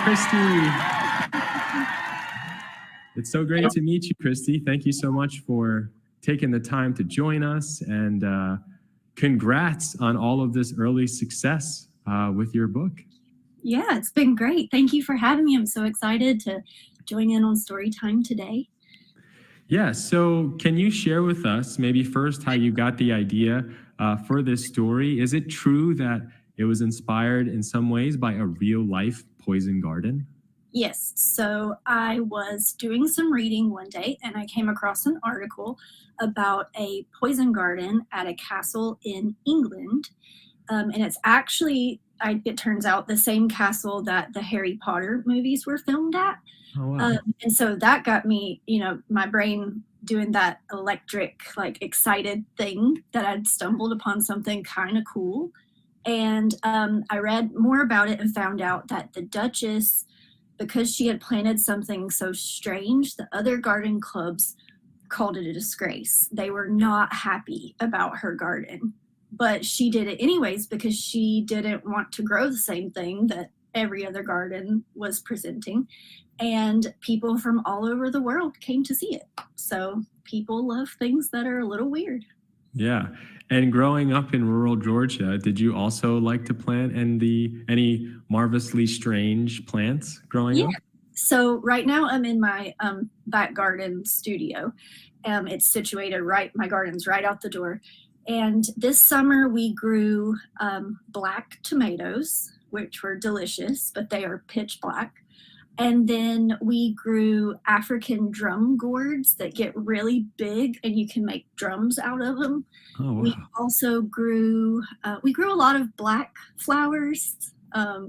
Christy. It's so great to meet you, Christy. Thank you so much for taking the time to join us, and congrats on all of this early success with your book. Yeah, it's been great. Thank you for having me. I'm so excited to join in on Storytime today. Yeah, so can you share with us maybe first how you got the idea for this story? Is it true that it was inspired in some ways by a real-life poison garden? Yes, so I was doing some reading one day and I came across an article about a poison garden at a castle in England. And it's actually, it turns out, the same castle that the Harry Potter movies were filmed at. Oh, wow. And so that got me, my brain doing that electric, like excited thing that I'd stumbled upon something kind of cool. And I read more about it and found out that the Duchess, because she had planted something so strange, the other garden clubs called it a disgrace. They were not happy about her garden, but she did it anyways because she didn't want to grow the same thing that every other garden was presenting. And people from all over the world came to see it. So people love things that are a little weird. Yeah. And growing up in rural Georgia, did you also like to plant any marvelously strange plants growing up? So right now I'm in my back garden studio. It's situated my garden's right out the door. And this summer we grew black tomatoes, which were delicious, but they are pitch black. And then we grew African drum gourds that get really big and you can make drums out of them. Oh, wow. We also grew a lot of black flowers,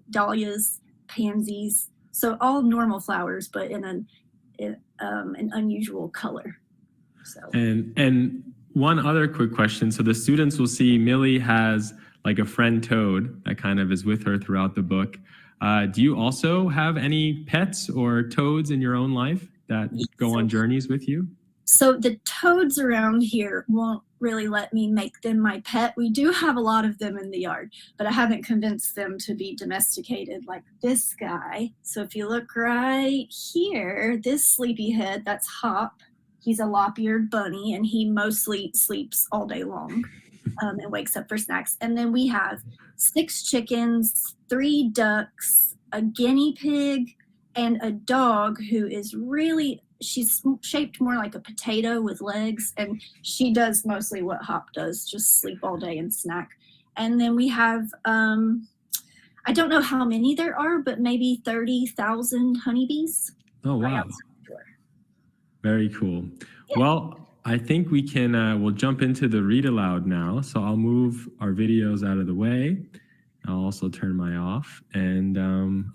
dahlias, pansies. So all normal flowers, but in an unusual color. So. And one other quick question. So the students will see Millie has like a friend toad that kind of is with her throughout the book. Do you also have any pets or toads in your own life that go on journeys with you? So the toads around here won't really let me make them my pet. We do have a lot of them in the yard, but I haven't convinced them to be domesticated like this guy. So if you look right here, this sleepyhead, that's Hop. He's a lop-eared bunny and he mostly sleeps all day long and wakes up for snacks. And then we have 6 chickens, 3 ducks, a guinea pig, and a dog who is she's shaped more like a potato with legs, and she does mostly what Hop does, just sleep all day and snack. And then we have, I don't know how many there are, but maybe 30,000 honeybees. Oh, wow. Very cool. Yeah. Well, I think we can, we'll jump into the read aloud now. So I'll move our videos out of the way. I'll also turn my off, and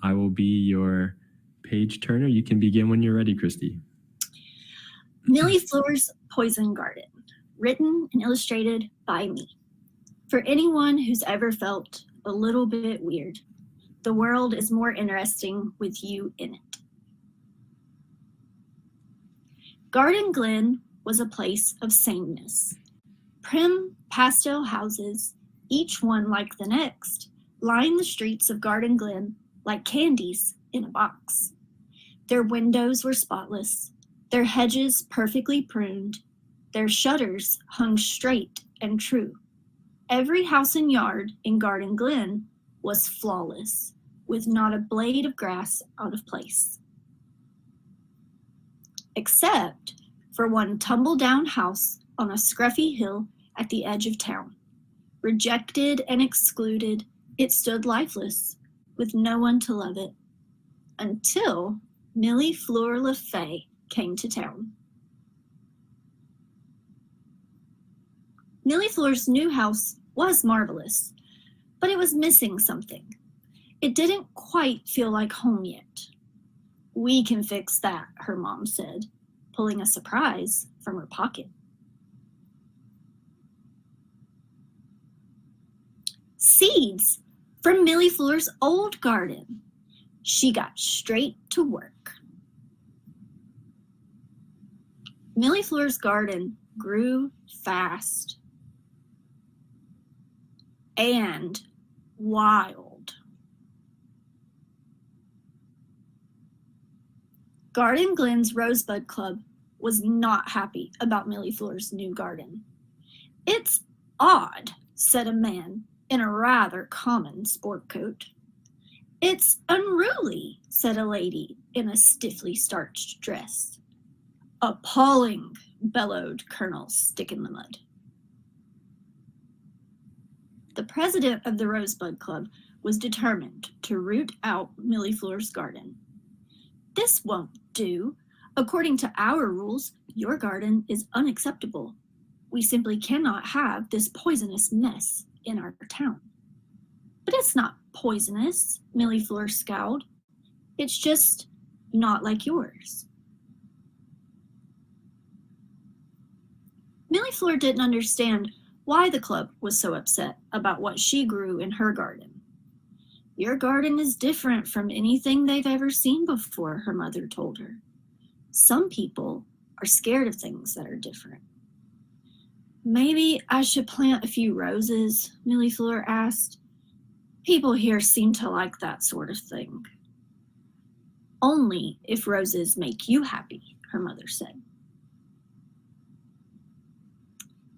I will be your page turner. You can begin when you're ready, Christy. Millie Floor's Poison Garden, written and illustrated by me. For anyone who's ever felt a little bit weird, the world is more interesting with you in it. Garden Glen was a place of sameness. Prim pastel houses, each one like the next, line the streets of Garden Glen like candies in a box. Their windows were spotless, their hedges perfectly pruned, their shutters hung straight and true. Every house and yard in Garden Glen was flawless, with not a blade of grass out of place. Except for one tumble-down house on a scruffy hill at the edge of town. Rejected and excluded, it stood lifeless, with no one to love it, until Millie Fleur LaFay came to town. Millie Fleur's new house was marvelous, but it was missing something. It didn't quite feel like home yet. "We can fix that," her mom said, pulling a surprise from her pocket. Seeds from Millie Fleur's old garden. She got straight to work. Millie Fleur's garden grew fast and wild. Garden Glen's Rosebud Club was not happy about Millie Fleur's new garden. "It's odd," said a man in a rather common sport coat. "It's unruly," said a lady in a stiffly starched dress. "Appalling," bellowed Colonel Stick in the Mud. The president of the Rosebud Club was determined to root out Millie Fleur's garden. "This won't do. According to our rules, your garden is unacceptable. We simply cannot have this poisonous mess in our town." "But it's not poisonous," Millie Fleur scowled. "It's just not like yours." Millie Fleur didn't understand why the club was so upset about what she grew in her garden. "Your garden is different from anything they've ever seen before," her mother told her. "Some people are scared of things that are different." "Maybe I should plant a few roses?" Millie Fleur asked. "People here seem to like that sort of thing." "Only if roses make you happy," her mother said.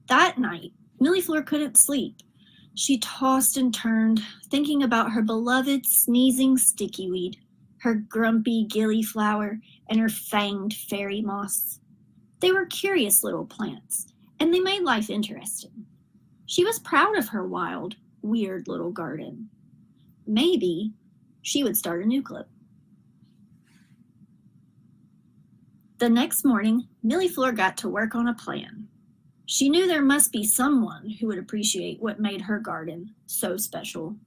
That night, Millie Fleur couldn't sleep. She tossed and turned, thinking about her beloved sneezing stickyweed, her grumpy gillyflower, and her fanged fairy moss. They were curious little plants, and they made life interesting. She was proud of her wild, weird little garden. Maybe she would start a new club. The next morning, Millie Fleur got to work on a plan. She knew there must be someone who would appreciate what made her garden so special.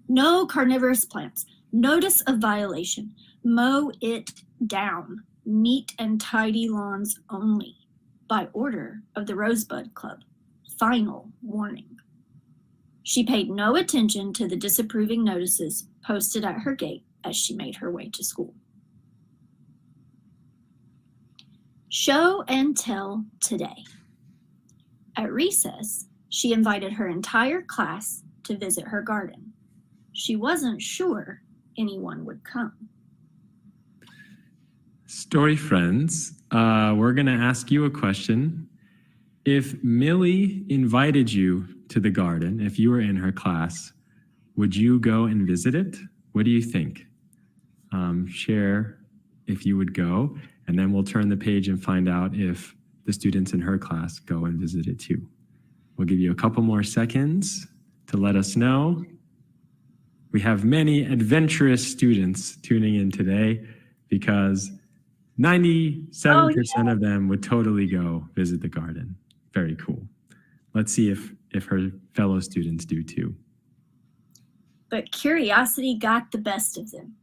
"No carnivorous plants. Notice of violation. Mow it down. Neat and tidy lawns only. By order of the Rosebud Club. Final warning." She paid no attention to the disapproving notices posted at her gate as she made her way to school. Show and tell today. At recess, she invited her entire class to visit her garden. She wasn't sure anyone would come. Story friends, we're going to ask you a question. If Millie invited you to the garden, if you were in her class, would you go and visit it? What do you think? Share if you would go, and then we'll turn the page and find out if the students in her class go and visit it too. We'll give you a couple more seconds to let us know. We have many adventurous students tuning in today because 97% of them would totally go visit the garden. Very cool. Let's see if her fellow students do too. But curiosity got the best of them.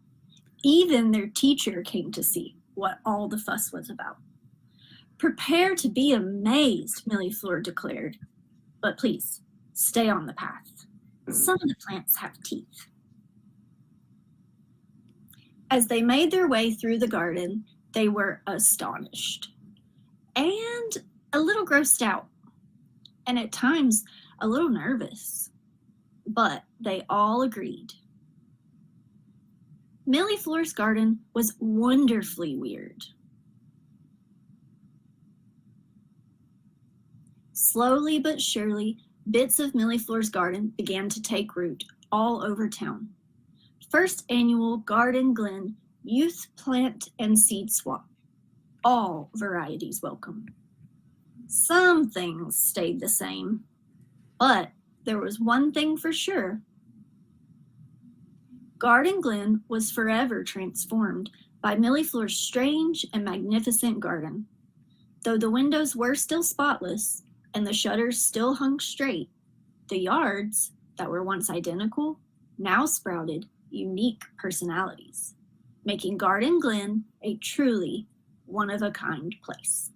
Even their teacher came to see what all the fuss was about. "Prepare to be amazed," Millie Fleur declared. "But please, stay on the path. Some of the plants have teeth." As they made their way through the garden, they were astonished and a little grossed out, and at times a little nervous. But they all agreed. Millie Fleur's garden was wonderfully weird. Slowly but surely, bits of Millie Fleur's garden began to take root all over town. First annual Garden Glen Youth Plant and Seed Swap. All varieties welcome. Some things stayed the same, but there was one thing for sure. Garden Glen was forever transformed by Millie Fleur's strange and magnificent garden. Though the windows were still spotless and the shutters still hung straight, the yards that were once identical now sprouted unique personalities, making Garden Glen a truly one-of-a-kind place.